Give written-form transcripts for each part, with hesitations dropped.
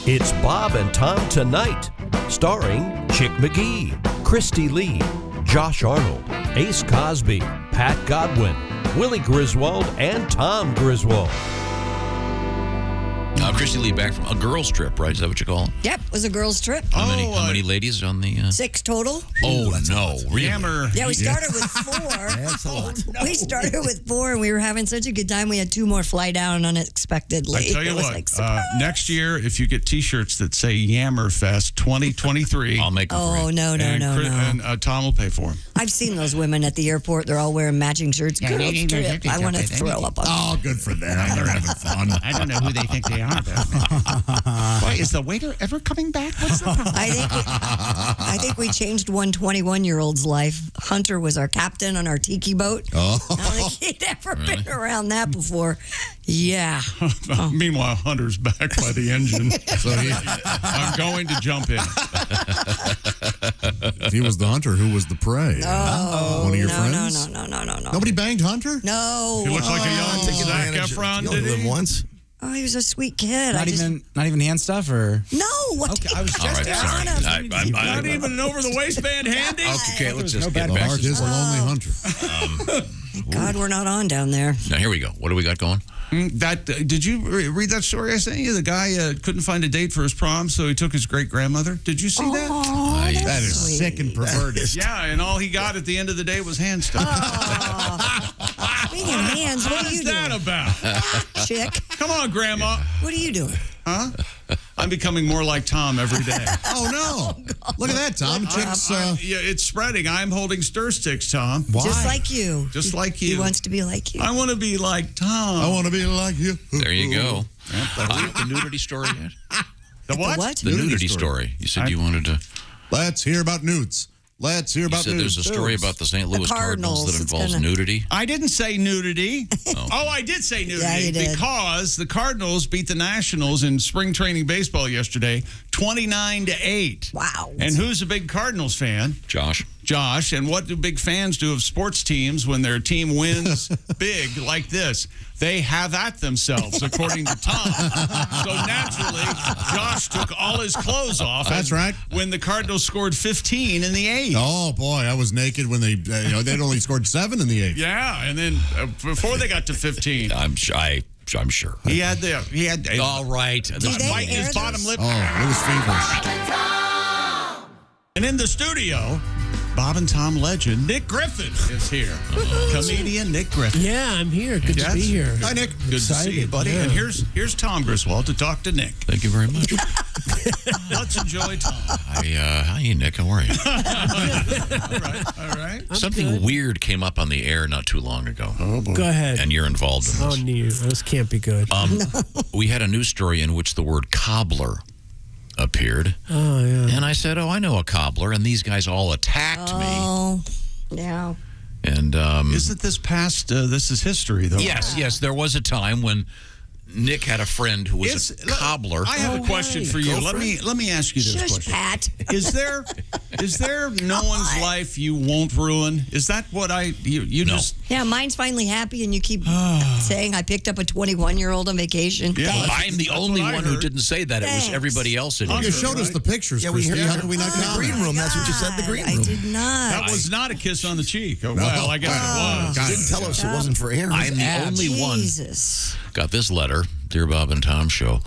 It's Bob and Tom Tonight, starring Chick McGee, Christy Lee, Josh Arnold, Ace Cosby, Pat Godwin, Willie Griswold, and Tom Griswold. Christy Lee back from a girls' trip, right? Is that what you call it? Yep, it was a girls' trip. How many ladies on the... 6 total. Oh, no. Really? Yeah, we started with 4. That's a lot. We started with 4, and we were having such a good time. We had 2 more fly down unexpectedly. I tell you it was what, like, surprise. next year, if you get T-shirts that say Yammerfest 2023, I'll make them for Oh, you. no. and Tom will pay for them. I've seen those women at the airport. They're all wearing matching shirts. Girls trip. I want to throw up on them. Oh, good for them. They're having fun. I don't know who they think they are. Why, is the waiter ever coming back? What's the problem? I think we changed one 21-year-old's life. Hunter was our captain on our tiki boat. Oh. I don't think he'd ever been around that before. Yeah. Meanwhile, Hunter's back by the engine. So I'm going to jump in. If he was the hunter, who was the prey? One of your friends? No. Nobody banged Hunter? No. He looks like a young Zac Efron, did he? Once. Oh, he was a sweet kid. Not even hand stuff or. No. What? Okay, I was just All right, sorry. Not even an over-the-waist-band handy? Okay, let's just no get bad back Heart to is a lonely hunter. Thank God we're not on down there. Now, here we go. What do we got going? Did you read that story I sent you? The guy couldn't find a date for his prom, so he took his great-grandmother. Did you see that? Oh, That is sweet. sick and perverted. Yeah, and all he got at the end of the day was hand stuff. Speaking of hands, what What are you is that doing? about? Chick, Come on, Grandma. what are you doing? Huh? I'm becoming more like Tom every day. Oh, no. Look at that, Tom. Chick's, Yeah, it's spreading. I'm holding stir sticks, Tom. why? Just like you. Just like you. He wants to be like you. I want to be like Tom. I want to be like you. There you go. The nudity story yet? The what? What? The nudity story. You said you wanted to... Let's hear about nudes. Let's hear You about said nudes. there's a story about the St. Louis Cardinals that Cardinals, it's involves gonna- nudity. I didn't say nudity. Oh, I did say nudity. Yeah, you did. Because the Cardinals beat the Nationals in spring training baseball yesterday, 29-8. Wow. And who's a big Cardinals fan? Josh? Josh. And what do big fans do of sports teams when their team wins big like this? They have at themselves, according to Tom. So naturally, Josh took all his clothes off. That's right. When the Cardinals scored 15 in the 8th. Oh, boy. I was naked when they'd only scored 7 in the 8th. Yeah, and then before they got to 15, I'm sure. he had All right. they biting air his bottom those? lip. Oh, it was feverish. And in the studio, Bob and Tom legend Nick Griffin is here. Comedian Nick Griffin. Yeah, I'm here. Good to be here. Hi, Nick. Good to see you, buddy. yeah. And here's Tom Griswold to talk to Nick. Thank you very much. Let's enjoy Tom. Hi, Nick. How are you? All right. Something weird came up on the air not too long ago. Oh, boy. Go ahead. And you're involved in Oh, this. no, this can't be good. We had a news story in which the word cobbler appeared. Oh, yeah. And I said, I know a cobbler. And these guys all attacked me. Oh, yeah. And Isn't this past? This is history, though. yes, there was a time when Nick had a friend who was a cobbler. I have a question for you. Let me ask you this Shush, question. Pat. Is there no one's life you won't ruin? Is that what you No. just? Yeah, mine's finally happy, and you keep saying I picked up a 21-year-old on vacation. Yeah. Thanks. I'm the That's only what I one who heard. didn't say that. It was Thanks. everybody else in You here. showed us the pictures, Yeah, we Christy. heard How could we not in the comment? green room. That's what you said. The green room. I did not. That was not a kiss on the cheek. Oh, well, I guess it was. You didn't tell us it wasn't for air. I'm the only one. Jesus. Got this letter, Dear Bob and Tom Show.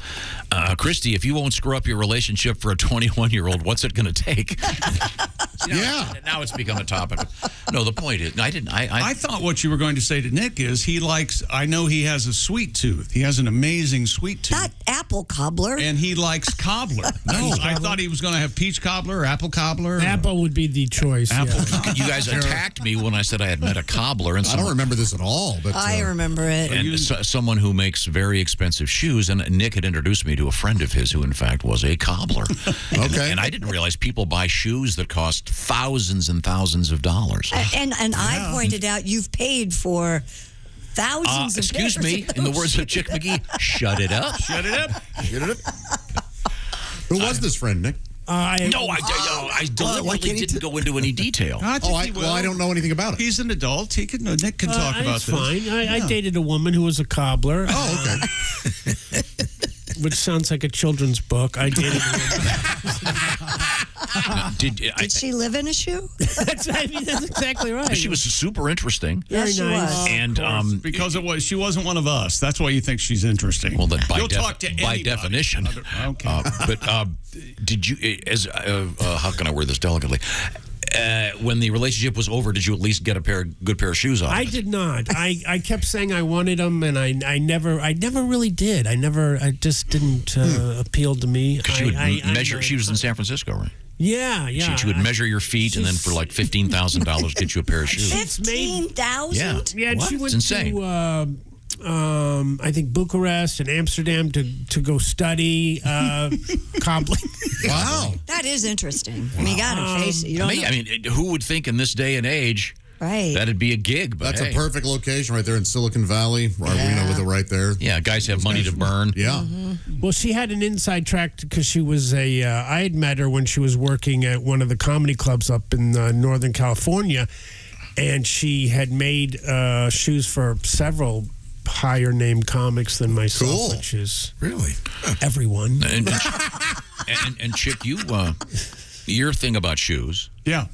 Christy, if you won't screw up your relationship for a 21-year-old, what's it going to take? Yeah. Now it's become a topic. No, the point is, I thought what you were going to say to Nick is I know he has a sweet tooth. He has an amazing sweet tooth. Not apple cobbler. And he likes cobbler. No, I thought he was going to have peach cobbler or apple cobbler. Apple would be the choice. Apple. Yeah. you guys attacked me when I said I had met a cobbler. And I don't remember this at all. But I remember it. And someone who makes very expensive shoes. And Nick had introduced me to a friend of his who, in fact, was a cobbler. Okay. And I didn't realize people buy shoes that cost thousands and thousands of dollars. And I pointed out you've paid for thousands of Excuse pairs me, of in the those words of Chick McGee, shut it up. Shut it up. Who was this friend, Nick? I deliberately didn't go into any detail. I think he will. I don't know anything about it. He's an adult. Nick can talk about it's this. fine. I dated a woman who was a cobbler. Oh, okay. which sounds like a children's book. I dated a Did she live in a shoe? that's exactly right. She was super interesting. Yes, she was. And Because she wasn't one of us. That's why you think she's interesting. well, then You'll talk to by anybody. definition. Okay. But did you, how can I word this delicately? When the relationship was over, did you at least get a good pair of shoes on? I did not. I kept saying I wanted them, and I never really did. I just didn't appeal to me. She would measure. She was in San Francisco, right? Yeah. She would measure your feet, and then for like $15,000, get you a pair of shoes. 15,000. Yeah, and What? she went It's insane. to I think Bucharest and Amsterdam to go study cobbling. Wow. That is interesting. I mean, you gotta face it. You don't know. I mean, who would think in this day and age Right. that'd be a gig? But That's hey. a perfect location right there in Silicon Valley. With it right there. Yeah, guys have money to burn. Yeah. Well, she had an inside track because she was I had met her when she was working at one of the comedy clubs up in Northern California, and she had made shoes for several higher named comics than myself, Cool. which is Really? everyone. And Chick, your thing about shoes, Yeah.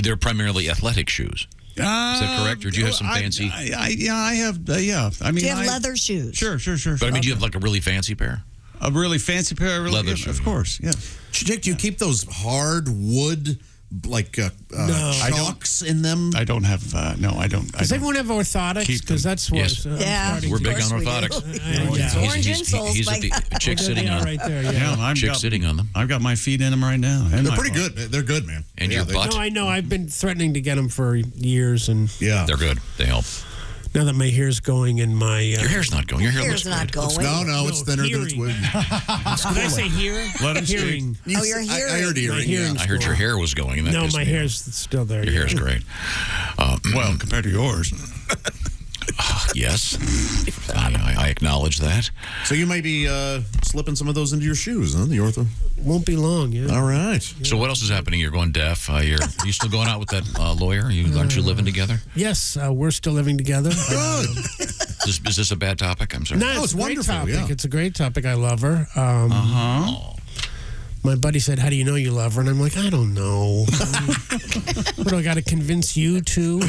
they're primarily athletic shoes. Is that correct, or do you have some fancy? I have. Yeah, I mean, Do you have leather shoes? Sure. But I mean, do you have like a really fancy pair? A really fancy pair of Leather yeah, shoes. of course. Yeah. Jake, do you keep those hard wood, like chalks in them? I don't have. No, I don't. Does everyone have orthotics? Keep them. Because that's what. Yes. I'm Yeah. starting We're to- big on course we do. orthotics. Yeah. Orange insoles, He's my at the God. chick sitting Yeah, on. right there. Yeah. Yeah, I've Chick got, sitting on them. I've got my feet in them right now. And They're my pretty butt. good. They're good, man. And Yeah, your they- butt. No, I know. I've been threatening to get them for years, and Yeah. They're good. They help. now that my hair's going in my. Your hair's not going. Your hair Hair's looks not good. going. No, it's thinner than it's hearing. wood. Did I say hear? Let 'em speak. hearing. Oh, you're I hearing. heard hearing. My hearing. Yeah. I heard your hair was going. And that No, pissed my me hair's still there. off. Your hair's great. Well, compared to yours. Yes, I acknowledge that. So you might be slipping some of those into your shoes, huh? The ortho. Won't be long. Yeah. All right. So what else is happening? You're going deaf. Are you still going out with that lawyer? Aren't you living together? Yes, we're still living together. Good. Is this a bad topic? I'm sorry. No, Oh, it's it's a great wonderful, topic. yeah. It's a great topic. I love her. My buddy said, "How do you know you love her?" And I'm like, "I don't know. What do I got to convince you to?"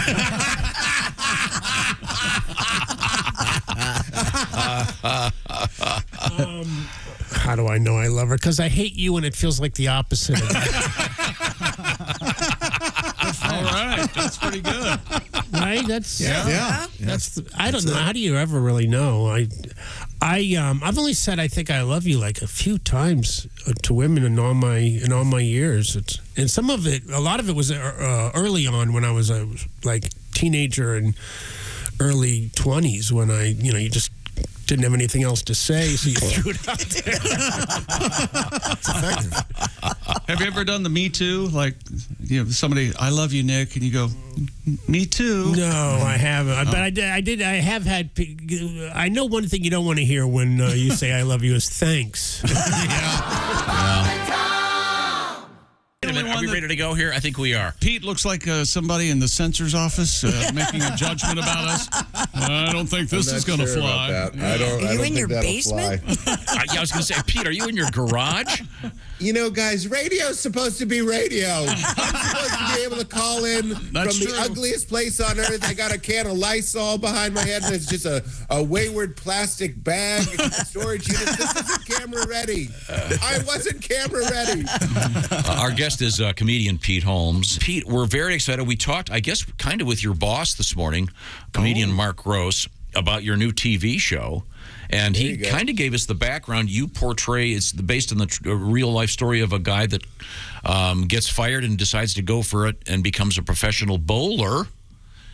How do I know I love her? Because I hate you, and it feels like the opposite of that. All right, that's pretty good. Right? That's Yeah. That's I don't know. How do you ever really know? I've only said I think I love you like a few times to women in all my years. And some of it, a lot of it was early on when I was like teenager and early 20s when you just didn't have anything else to say, so you threw it out there. Have you ever done the Me Too? Like, somebody, I love you, Nick, and you go, Me Too. No, I haven't. But I have had. I know one thing you don't want to hear when you say "I love you" is thanks. Wait a minute. Are we ready to go here? I think we are. Pete looks like somebody in the censor's office making a judgment about us. I don't think this is going to fly. I don't. Are I you don't in think your that'll basement? fly. I was going to say, Pete, are you in your garage? You know, guys, radio's supposed to be radio. I'm supposed to be able to call in That's from true. the ugliest place on earth. I got a can of Lysol behind my head, and it's just a wayward plastic bag storage unit. This isn't camera ready. I wasn't camera ready. Our guest is comedian Pete Holmes. Pete, we're very excited. We talked, I guess, kind of with your boss this morning, comedian Mark Gross, about your new TV show. And he kind of gave us the background. You portray, it's based on the real life story of a guy that gets fired and decides to go for it and becomes a professional bowler.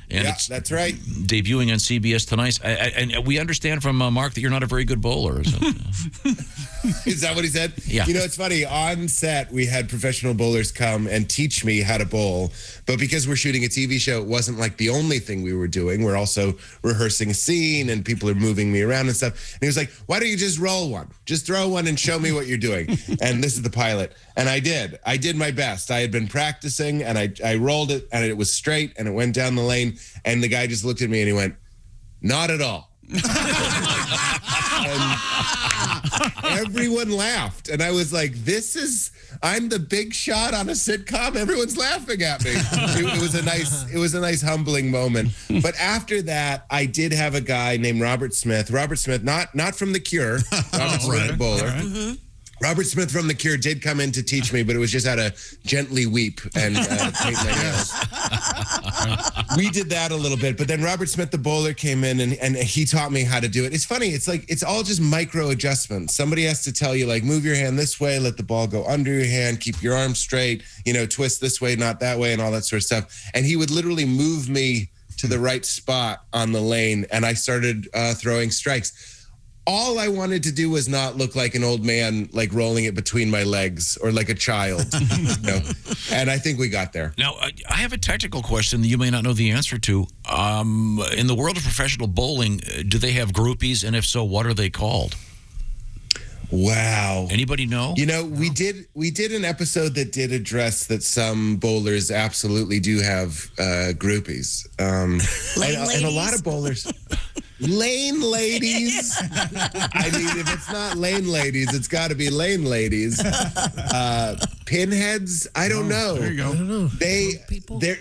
And Yeah, it's that's right. debuting on CBS tonight. And we understand from Mark that you're not a very good bowler. Is it? Is that what he said? Yeah. You know, it's funny. On set, we had professional bowlers come and teach me how to bowl. But because we're shooting a TV show, it wasn't like the only thing we were doing. We're also rehearsing a scene and people are moving me around and stuff. And he was like, why don't you just roll one? Just throw one and show me what you're doing. And this is the pilot. And I did. I did my best. I had been practicing and I rolled it and it was straight and it went down the lane. And the guy just looked at me and he went, not at all. And everyone laughed. And I was like, I'm the big shot on a sitcom. Everyone's laughing at me. It was a nice humbling moment. But after that, I did have a guy named Robert Smith. Robert Smith, not from The Cure. Robert Smith, the bowler. Right. Mm-hmm. Robert Smith from The Cure did come in to teach me, but it was just how to gently weep and paint my nails. We did that a little bit, but then Robert Smith, the bowler, came in and he taught me how to do it. It's funny. It's like, it's all just micro adjustments. Somebody has to tell you, like, move your hand this way, let the ball go under your hand, keep your arm straight, twist this way, not that way, and all that sort of stuff. And he would literally move me to the right spot on the lane, and I started throwing strikes. All I wanted to do was not look like an old man, like rolling it between my legs or like a child. And I think we got there. Now, I have a technical question that you may not know the answer to. In the world of professional bowling, do they have groupies? And if so, what are they called? Wow. Anybody know? We did an episode that did address that some bowlers absolutely do have groupies. And a lot of bowlers. Lane ladies. I mean, if it's not lane ladies, it's got to be lane ladies. Pinheads. I don't know. There you go. I don't know.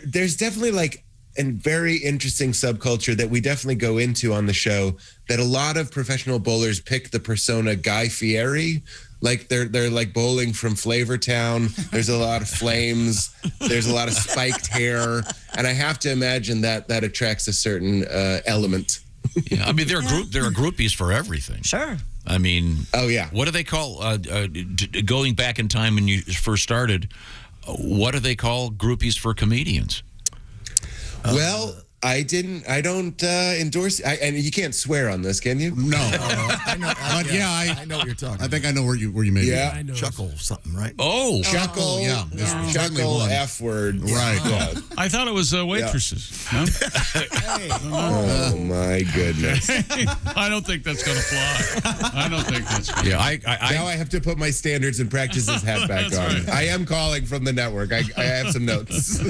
There's definitely like a very interesting subculture that we definitely go into on the show, that a lot of professional bowlers pick the persona Guy Fieri. Like they're like bowling from Flavortown. There's a lot of flames. There's a lot of spiked hair. And I have to imagine that attracts a certain element. Yeah, I mean, there are groupies for everything. Sure. I mean, oh yeah. What do they call going back in time when you first started? What do they call groupies for comedians? Well, I don't endorse. And you can't swear on this, can you? No. I know. I know what you're talking. I think I know where you may be. Yeah. I know. Chuckle something, right? Oh, Chuckle. Yeah. There's certainly Chuckle one. F word. Right. Yeah. I thought it was waitresses. No? Oh my goodness. I don't think that's going to fly. I don't think that's going to yeah. Now I have to put my standards and practices hat back on. That's right. I am calling from the network. I have some notes.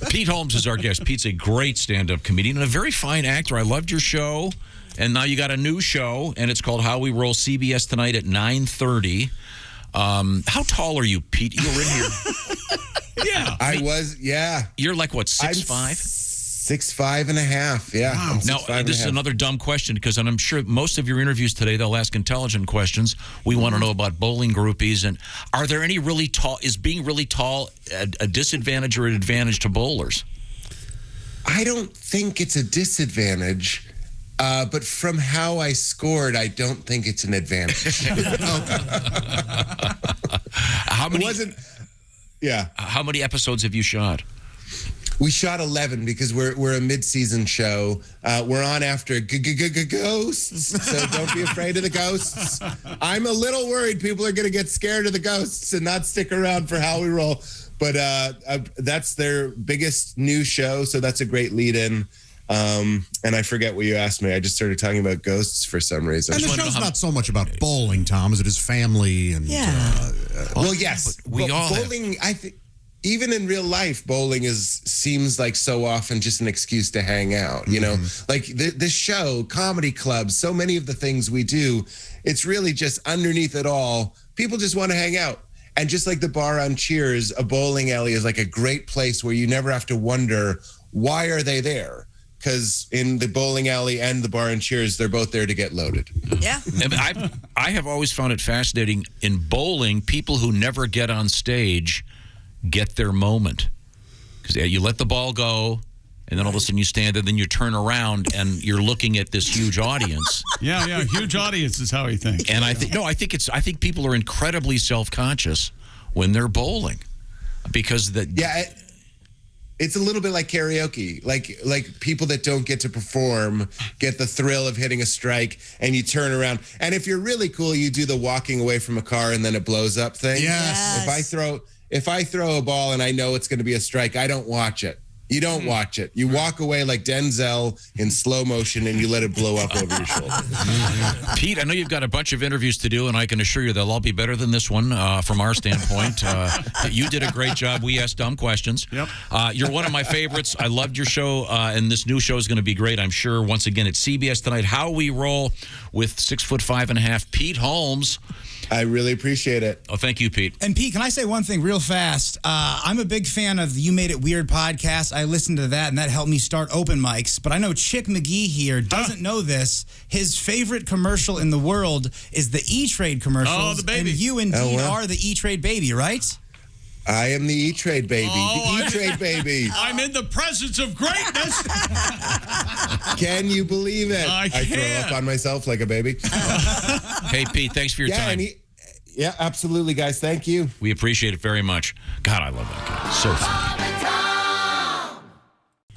Pete Holmes is our guest. Pete's a great stand-up comedian and a very fine actor. I loved your show, and now you got a new show, and it's called How We Roll, CBS tonight at 9:30. How tall are you, Pete? You were in here. Yeah. I was, yeah. You're like, what, 6'5"? 6'5" and a half. Yeah. Wow. Now, this is another dumb question, because I'm sure most of your interviews today, they'll ask intelligent questions. We want to know about bowling groupies. And are there any really tall, is being really tall a disadvantage or an advantage to bowlers? I don't think it's a disadvantage, but from how I scored, I don't think it's an advantage. How many? Yeah. How many episodes have you shot? We shot 11 because we're a mid-season show. We're on after ghosts, so don't be afraid of the ghosts. I'm a little worried people are going to get scared of the ghosts and not stick around for How We Roll. But that's their biggest new show, so that's a great lead-in. And I forget what you asked me. I just started talking about ghosts for some reason. And the show's not so much about bowling, Tom, as it is family and. Yeah. Well, yes, we all bowling. I think even in real life, bowling seems like so often just an excuse to hang out. You know, like this show, comedy clubs, so many of the things we do, it's really just underneath it all. People just want to hang out. And just like the bar on Cheers, a bowling alley is like a great place where you never have to wonder, why are they there? Because in the bowling alley and the bar on Cheers, they're both there to get loaded. Yeah. I have always found it fascinating. In bowling, people who never get on stage get their moment. Because you let the ball go, and then all of a sudden you stand there, then you turn around, and you're looking at this huge audience. Yeah, huge audience is how he thinks. And I think people are incredibly self-conscious when they're bowling, because it's a little bit like karaoke. Like people that don't get to perform get the thrill of hitting a strike, and you turn around. And if you're really cool, you do the walking away from a car and then it blows up thing. Yes. If I throw a ball and I know it's going to be a strike, I don't watch it. You don't watch it. You walk away like Denzel in slow motion and you let it blow up over your shoulder. Pete, I know you've got a bunch of interviews to do, and I can assure you they'll all be better than this one from our standpoint. You did a great job. We asked dumb questions. Yep. You're one of my favorites. I loved your show, and this new show is going to be great, I'm sure. Once again, it's CBS Tonight, How We Roll with 6'5.5" Pete Holmes. I really appreciate it. Oh, thank you, Pete. And Pete, can I say one thing real fast? I'm a big fan of the You Made It Weird podcast. I listened to that, and that helped me start open mics. But I know Chick McGee here doesn't know this. His favorite commercial in the world is the E-Trade commercials. Oh, the baby. And you indeed are the E-Trade baby, right? I am the E-Trade baby. The E-Trade baby. I'm in the presence of greatness. Can you believe it? I throw can. up on myself like a baby. Hey, Pete, thanks for your time. Yeah, absolutely, guys. Thank you. We appreciate it very much. God, I love that guy. So funny.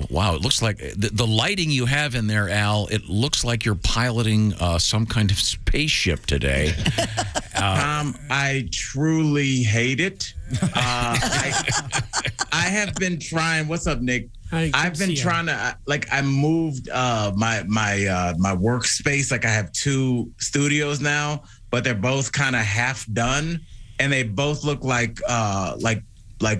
Wow, it looks like the lighting you have in there, Al, it looks like you're piloting some kind of spaceship today. I truly hate it. I have been trying. What's up, Nick? I've been trying to I moved my workspace. Like I have 2 studios now, but they're both kind of half done, and they both look like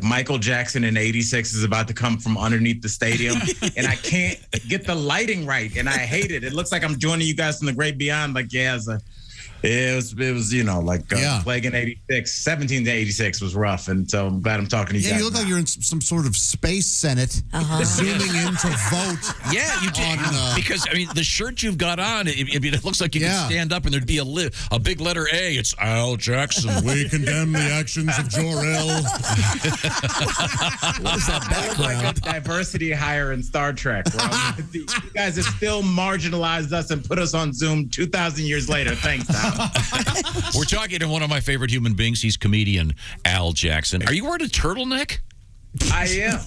Michael Jackson in '86 is about to come from underneath the stadium, and I can't get the lighting right, and I hate it. It looks like I'm joining you guys from the great beyond. Like, yeah, it was Plague in '86. 17 to '86 was rough, and so I'm glad I'm talking to you guys. Yeah, you look like you're in some sort of space senate, zooming in to vote. Yeah, you did. Because, I mean, the shirt you've got on, it looks like you can stand up and there'd be a big letter A. It's Al Jackson. We condemn the actions of Jor-El. What is that background? Like a diversity hire in Star Trek. You guys have still marginalized us and put us on Zoom 2,000 years later. Thanks, Al. We're talking to one of my favorite human beings. He's comedian Al Jackson. Are you wearing a turtleneck? I am.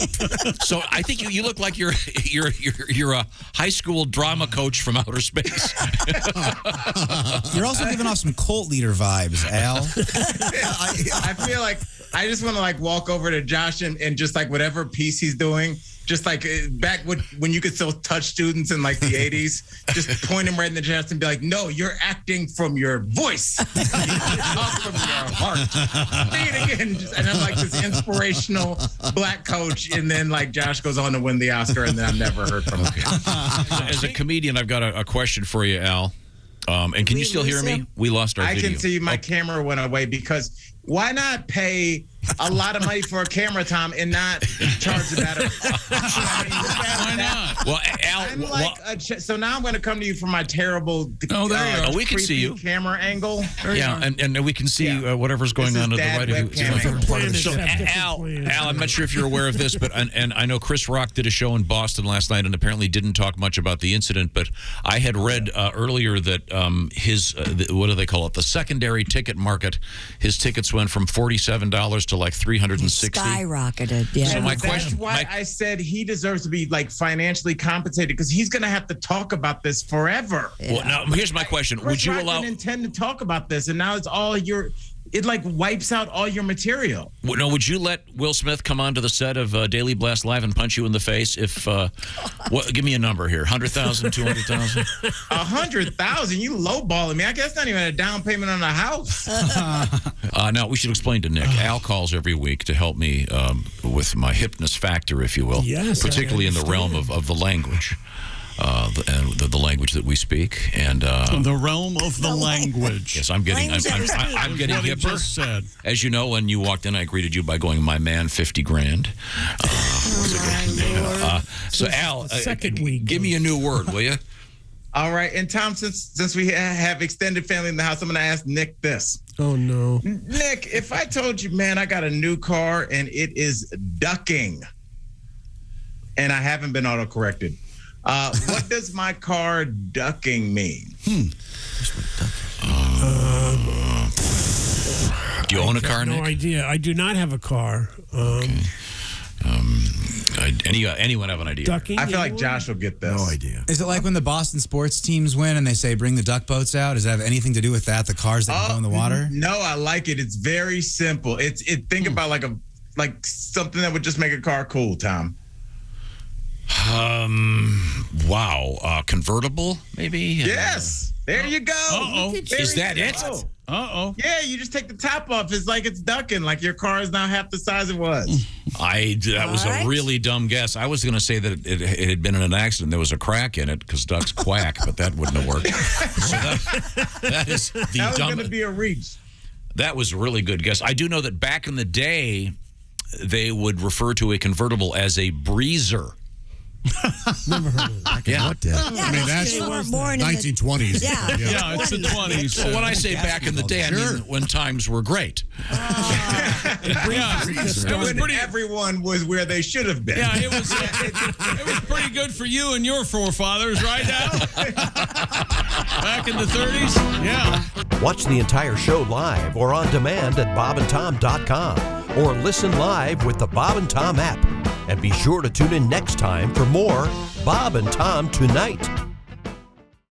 So I think you look like you're a high school drama coach from outer space. You're also giving off some cult leader vibes, Al. I feel like I just want to walk over to Josh and just whatever piece he's doing, just back when you could still touch students in the 80s, just point him right in the chest and be like, no, you're acting from your voice. Talk from your heart. Say it again. And I'm this inspirational black coach. And then Josh goes on to win the Oscar and then I've never heard from him. As a comedian, I've got a question for you, Al. And can you still hear me? We lost our video. I can see my camera went away because why not pay a lot of money for a camera, Tom, and not charge the battery? Why not? Well, Al, so now I'm going to come to you for my terrible. We can see you. Camera angle. Yeah, and we can see whatever's going on to the right of you. So, Al, I'm not sure if you're aware of this, but and I know Chris Rock did a show in Boston last night and apparently didn't talk much about the incident. But I had read earlier that his what do they call it? The secondary ticket market. His tickets went from $47 to $360. Skyrocketed. Yeah. So my question. That's why I said he deserves to be financially compensated because he's going to have to talk about this forever. Yeah. Well, now here's my question: Chris would you Rock allow? Didn't intend to talk about this, and now it's all your. It wipes out all your material. No, would you let Will Smith come onto the set of Daily Blast Live and punch you in the face? If give me a number here: 100,000, 200,000, 100,000. You lowballing me. I guess not even a down payment on a house. Now we should explain to Nick. Al calls every week to help me with my hipness factor, if you will. Yes, particularly in the realm of the language. The language that we speak, and the realm of the language. Yes, I'm getting hipper. Just said. As you know, when you walked in, I greeted you by going, "My man, 50 grand." So Al, second week, give me a new word, will you? All right, and Tom, since we have extended family in the house, I'm going to ask Nick this. Oh no, Nick, if I told you, man, I got a new car and it is ducking, and I haven't been auto-corrected. What does my car ducking mean? Do you own a car, Nick? No idea. I do not have a car. Okay. Anyone have an idea? Ducking? I feel like Josh will get this. No idea. Is it like when the Boston sports teams win and they say bring the duck boats out? Does that have anything to do with that? The cars that go in the water? No, I like it. It's very simple. Think about like something that would just make a car cool, Tom. Wow. Convertible, maybe? Yes. There you go. Uh-oh. Is that it? Uh-oh. Yeah, you just take the top off. It's like it's ducking, like your car is now half the size it was. That was a really dumb guess. I was going to say that it had been in an accident. There was a crack in it because ducks quack, but that wouldn't have worked. So that is the That was dumb. going to be a reach. That was a really good guess. I do know that back in the day, they would refer to a convertible as a breezer. Never heard of that. Yeah. What the? I mean, that's they weren't born in the- 1920s. Yeah. Yeah, it's the 20s. Well, when I say back in the day, I mean when times were great. Yeah, it was pretty. Everyone was where they should have been. Yeah, it was pretty good for you and your forefathers, right now? Back in the 30s? Yeah. Watch the entire show live or on demand at bobandtom.com or listen live with the Bob and Tom app. And be sure to tune in next time for more Bob and Tom Tonight.